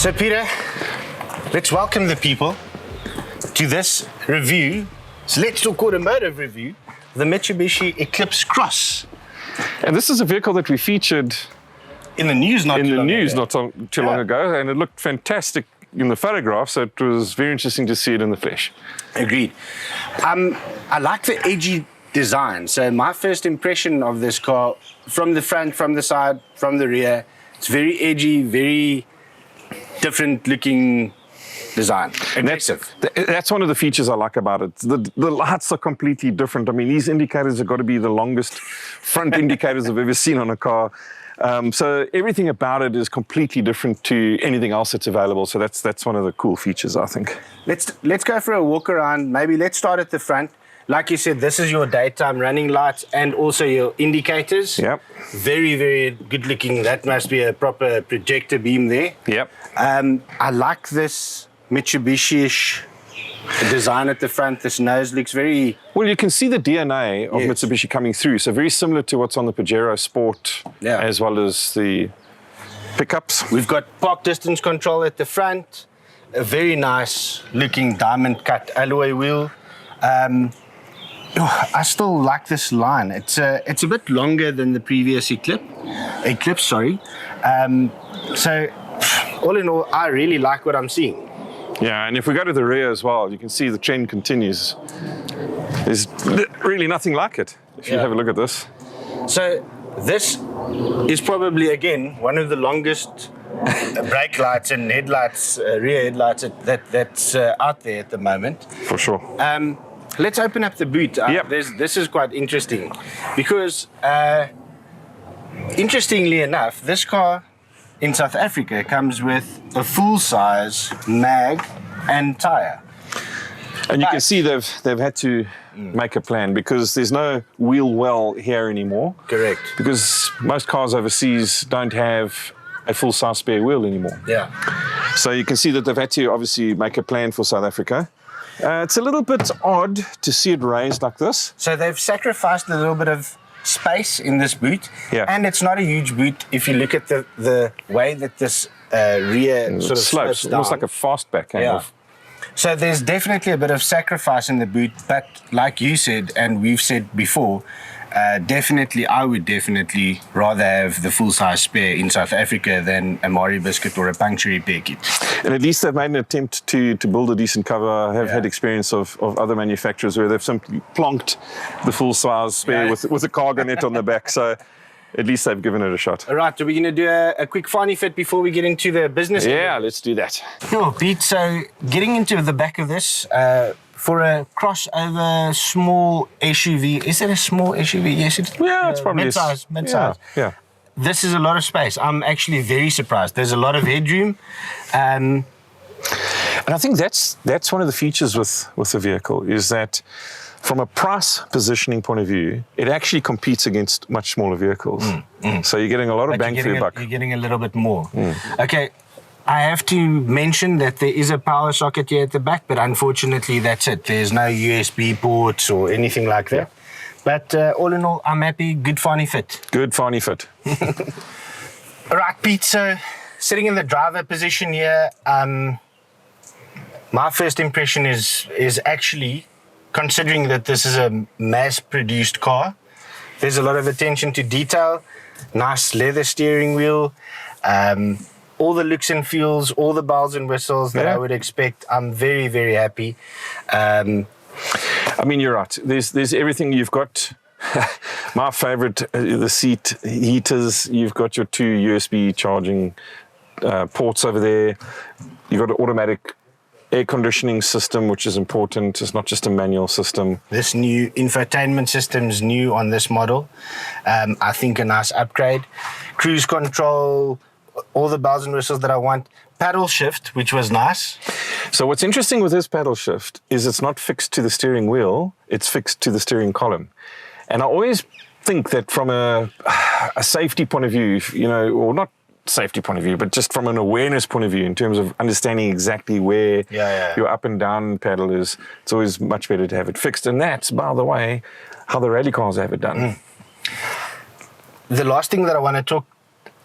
So Peter, let's welcome the people to this review. So let's talk automotive review, the Mitsubishi Eclipse Cross. And this is a vehicle that we featured In the news not too long ago, and it looked fantastic in the photograph, so it was very interesting to see it in the flesh. Agreed. I like the edgy design. So my first impression of this car, from the front, from the side, from the rear, it's very edgy, very different looking design. Aggressive. That's one of the features I like about it. The lights are completely different. I mean, these indicators have got to be the longest front indicators I've ever seen on a car. So everything about it is completely different to anything else that's available. So that's one of the cool features, I think. Let's go for a walk around. Maybe let's start at the front. Like you said, this is your daytime running lights and also your indicators. Yep. Very, very good looking. That must be a proper projector beam there. Yep. I like this Mitsubishi-ish design at the front. This nose looks very... Well, you can see the DNA of Mitsubishi coming through. So very similar to what's on the Pajero Sport, as well as the pickups. We've got park distance control at the front. A very nice looking diamond cut alloy wheel. I still like this line. It's a bit longer than the previous Eclipse, sorry. So all in all, I really like what I'm seeing. Yeah, and if we go to the rear as well, you can see the trend continues. There's really nothing like it, if you have a look at this. So this is probably, again, one of the longest brake lights and headlights, rear headlights that's out there at the moment. For sure. Let's open up the boot. This is quite interesting because, interestingly enough, this car in South Africa comes with a full-size mag and tyre. And you can see they've had to make a plan because there's no wheel well here anymore. Correct. Because most cars overseas don't have a full-size spare wheel anymore. Yeah. So you can see that they've had to obviously make a plan for South Africa. It's a little bit odd to see it raised like this. So they've sacrificed a little bit of space in this boot, and it's not a huge boot if you look at the way that this rear sort of slopes down. Almost like a fastback kind of. So there's definitely a bit of sacrifice in the boot, but like you said, and we've said before, I would definitely rather have the full-size spare in South Africa than a Mari biscuit or a puncture repair kit. And at least they've made an attempt to build a decent cover. I have had experience of other manufacturers where they've simply plonked the full-size spare with a cargo net on the back. So at least they've given it a shot. All right, so we're going to do a quick funny fit before we get into the business. Yeah, let's do that. Sure, Pete. So getting into the back of this, for a crossover small SUV, is it a small SUV? Yes, it's it's probably mid-size. Yeah. This is a lot of space. I'm actually very surprised. There's a lot of headroom. And I think that's one of the features with the vehicle is that from a price positioning point of view, it actually competes against much smaller vehicles. So you're getting a lot of bang for your buck. You're getting a little bit more. Okay. I have to mention that there is a power socket here at the back, but unfortunately that's it. There's no USB ports or anything like that. But all in all, I'm happy. Good funny fit. Good funny fit. All right, Pete, so sitting in the driver position here, my first impression is actually, considering that this is a mass-produced car, there's a lot of attention to detail, nice leather steering wheel, all the looks and feels, all the bells and whistles that I would expect. I'm very, very happy. I mean, you're right. There's everything. You've got my favorite, the seat heaters. You've got your 2 USB charging ports over there. You've got an automatic air conditioning system, which is important. It's not just a manual system. This new infotainment system is new on this model. I think a nice upgrade. Cruise control, all the bells and whistles that I want. Paddle shift, which was nice. So what's interesting with this paddle shift is it's not fixed to the steering wheel, it's fixed to the steering column. And I always think that from a safety point of view, or not safety point of view, but just from an awareness point of view, in terms of understanding exactly where your up and down pedal is, it's always much better to have it fixed. And that's, by the way, how the rally cars have it done. The last thing that I want to talk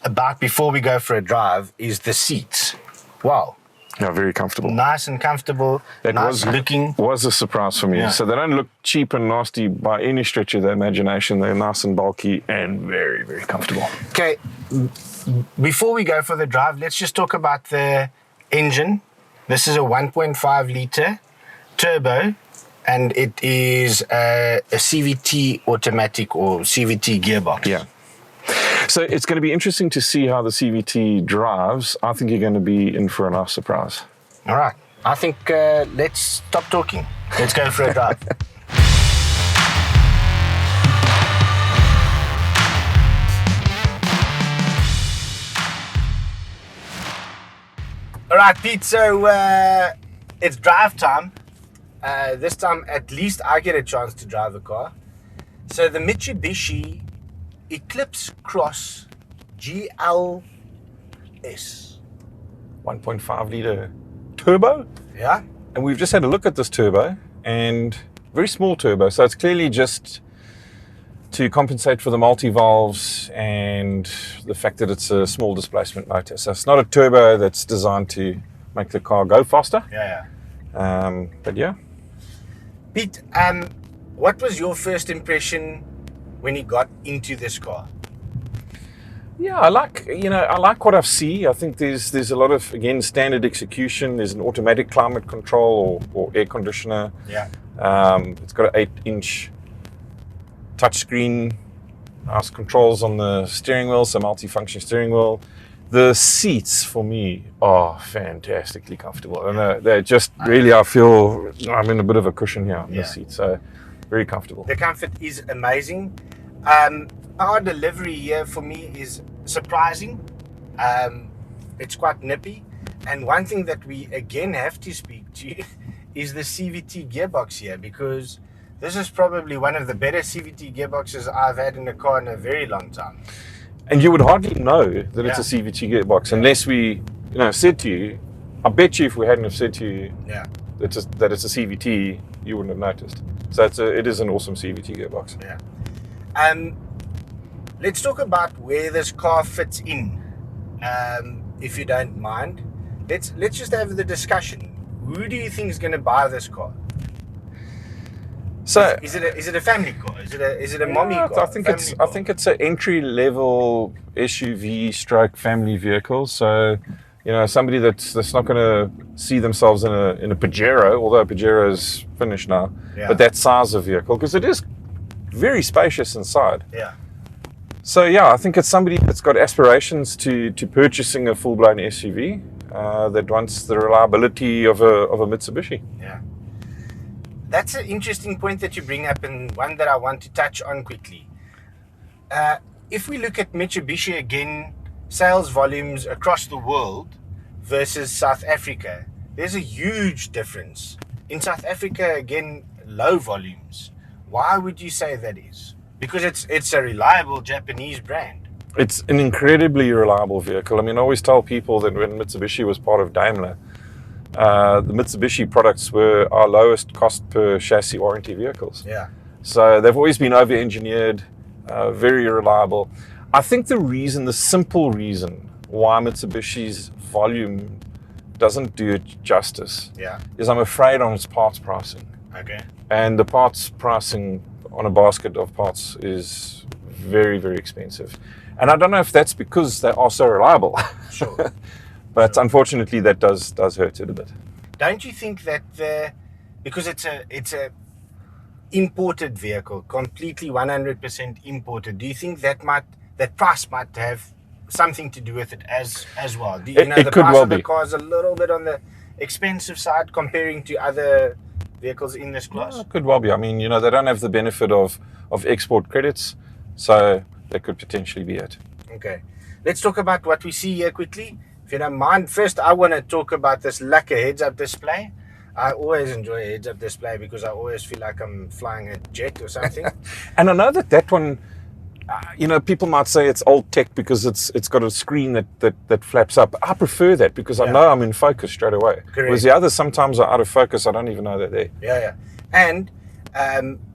about before we go for a drive is the seats. Wow. Yeah, very comfortable. Nice and comfortable, That nice looking. was a surprise for me. Yeah. So they don't look cheap and nasty by any stretch of the imagination. They're nice and bulky and very, very comfortable. Okay, before we go for the drive, let's just talk about the engine. This is a 1.5 litre turbo, and it is a CVT automatic or CVT gearbox. Yeah. So it's going to be interesting to see how the CVT drives. I think you're going to be in for a nice surprise. All right. I think let's stop talking. Let's go for a drive. All right, Pete. So it's drive time. This time, at least I get a chance to drive a car. So the Mitsubishi Eclipse Cross GLS. 1.5 litre turbo. Yeah. And we've just had a look at this turbo, and very small turbo. So it's clearly just to compensate for the multi-valves and the fact that it's a small displacement motor. So it's not a turbo that's designed to make the car go faster. Yeah. But yeah. Pete, what was your first impression when you got into this car? Yeah, I like what I see. I think there's a lot of, again, standard execution. There's an automatic climate control or air conditioner. Yeah. It's got an 8-inch touchscreen, nice controls on the steering wheel, so multi-function steering wheel. The seats for me are fantastically comfortable, and they're just really, I feel I'm in a bit of a cushion here on the seat, so very comfortable. The comfort is amazing. Our delivery here for me is surprising. It's quite nippy, and one thing that we again have to speak to is the CVT gearbox here, because this is probably one of the better CVT gearboxes I've had in a car in a very long time. And you would hardly know that it's a CVT gearbox unless we, said to you. I bet you if we hadn't have said to you that it's a CVT, you wouldn't have noticed. So it is an awesome CVT gearbox. Yeah. Let's talk about where this car fits in, if you don't mind. Let's just have the discussion. Who do you think is going to buy this car? So is it a family car? Is it a mommy car? I think it's an entry level SUV stroke family vehicle. So somebody that's not going to see themselves in a Pajero, although Pajero is finished now. Yeah. But that size of vehicle, because it is very spacious inside. Yeah. So I think it's somebody that's got aspirations to purchasing a full blown SUV that wants the reliability of a Mitsubishi. Yeah. That's an interesting point that you bring up, and one that I want to touch on quickly. If we look at Mitsubishi again, sales volumes across the world versus South Africa, there's a huge difference. In South Africa, again, low volumes. Why would you say that is? Because it's a reliable Japanese brand. It's an incredibly reliable vehicle. I mean, I always tell people that when Mitsubishi was part of Daimler, the Mitsubishi products were our lowest cost per chassis warranty vehicles. Yeah. So they've always been over-engineered, very reliable. I think the simple reason why Mitsubishi's volume doesn't do it justice is I'm afraid on its parts pricing. Okay. And the parts pricing on a basket of parts is very, very expensive. And I don't know if that's because they are so reliable. Sure. But unfortunately, that does hurt it a bit. Don't you think that because it's a imported vehicle, completely 100% imported, do you think that price might have something to do with it as well? Do you know it the could price well of the be. car is a little bit on the expensive side comparing to other vehicles in this class? It could well be. I mean, they don't have the benefit of export credits, so that could potentially be it. Okay. Let's talk about what we see here quickly. If you don't mind, first I want to talk about this lacquer heads-up display. I always enjoy a heads-up display because I always feel like I'm flying a jet or something. And I know that one, people might say it's old tech because it's got a screen that flaps up. I prefer that because I know I'm in focus straight away. Correct. Whereas the others sometimes are out of focus. I don't even know they're there. Yeah. And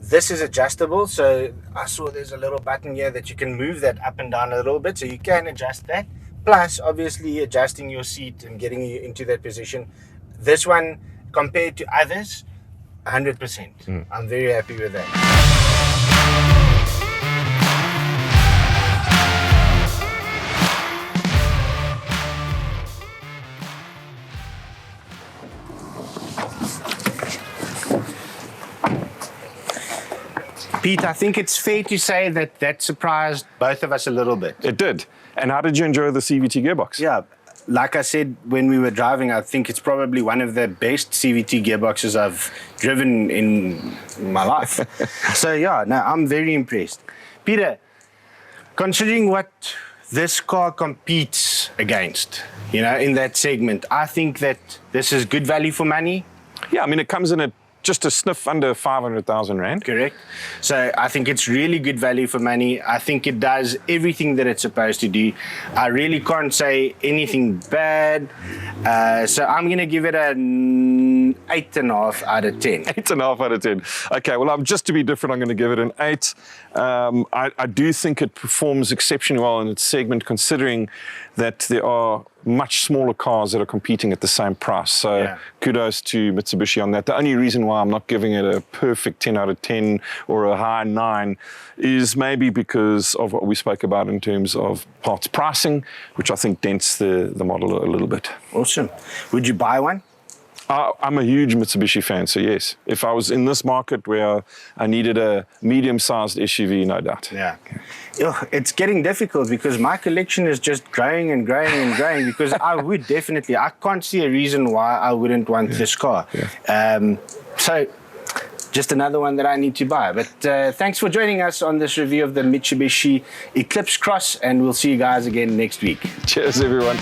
this is adjustable. So I saw there's a little button here that you can move that up and down a little bit. So you can adjust that. plus obviously adjusting your seat and getting you into that position. This one, compared to others, 100%. I'm very happy with that. Pete, I think it's fair to say that that surprised both of us a little bit. It did. And how did you enjoy the CVT gearbox? Yeah, like I said when we were driving, I think it's probably one of the best CVT gearboxes I've driven in my life. So yeah, no, I'm very impressed. Peter, considering what this car competes against, you know, in that segment, I think that this is good value for money. Yeah, I mean, it comes in at just a sniff under 500,000 Rand. Correct. So I think it's really good value for money. I think it does everything that it's supposed to do. I really can't say anything bad. So I'm going to give it an 8.5 out of 10. 8.5 out of 10. Okay, well, just to be different, I'm going to give it an 8. I do think it performs exceptionally well in its segment, considering that there are much smaller cars that are competing at the same price. So kudos to Mitsubishi on that. The only reason why I'm not giving it a perfect 10 out of 10 or a high 9 is maybe because of what we spoke about in terms of parts pricing, which I think dents the model a little bit. Awesome. Would you buy one? I'm a huge Mitsubishi fan, so yes. If I was in this market where I needed a medium-sized SUV, no doubt. Yeah. It's getting difficult because my collection is just growing and growing and growing because I would definitely, I can't see a reason why I wouldn't want this car. So just another one that I need to buy. But thanks for joining us on this review of the Mitsubishi Eclipse Cross, and we'll see you guys again next week. Cheers, everyone.